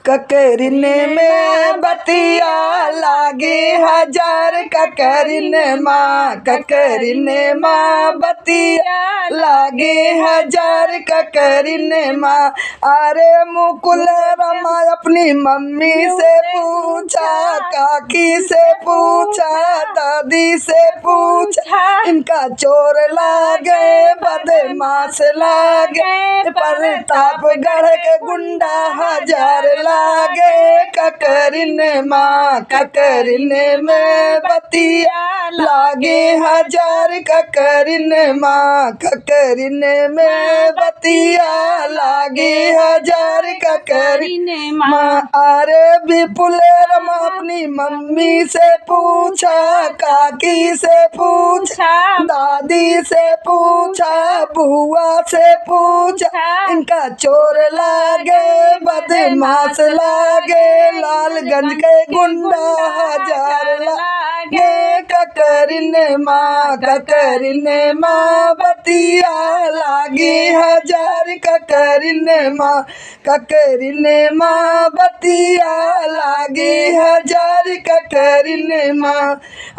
ककरिने में बतिया लागे हजार ककरिने माँ, ककरिने माँ बतिया लागे हजार ककरिने माँ। अरे मुकुल रमा अपनी मम्मी से पूछा, काकी से पूछा, दादी से पूछा, इनका चोर लागे बदमाश लागे, प्रतापगढ़ के गुंडा हजार लागे। ककरिने माँ, ककरिने में बतिया लागे हजार ककरिने माँ, ककरिने में बतिया लागे हजार ककरिने माँ। अरे विपुल रमा अपनी मम्मी से पूछा, काकी से पूछा, दादी से पूछा, बुआ से पूछा, इनका चोर लागे बदमाश लागे, लालगंज के गुंडा हजार लागे। ककरिने माँ, ककरिने माँ बतिया लागे हजार ककरिने माँ, ककरिने माँ बतिया लागे हजार ककरिने माँ।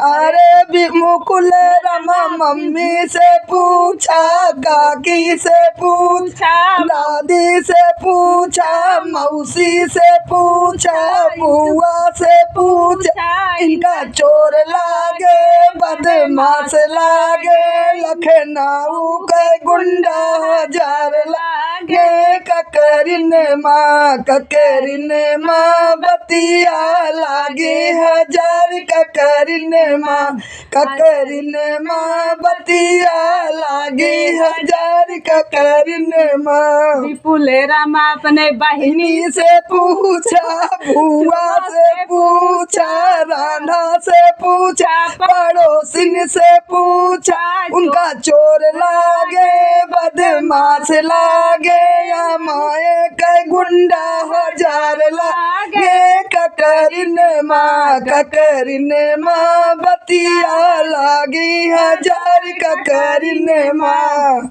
अरे मुकुल रमा मम्मी से पूछा, काकी से पूछा, दादी से पूछा, मौसी से पूछा, बुआ से पूछा, इनका चोर लागे बदमाश लागे, लखनऊ के गुंडा हजार लागे। ककरिने माँ, ककरिने माँ बतिया लागे हजार ककरिने माँ, ककरिने माँ बतिया लागे हजार ककरिने माँ। विपुल रमा अपने बहिनी से पूछा, बुआ से पूछा, राना से पूछा, पड़ोसिन से पूछा, उनका चोर लागे बदमाश लागे, माए के गुंडा हजार लागे। ककरिने माँ, ककरिने माँ बतिया लागी हजार ककरिने माँ।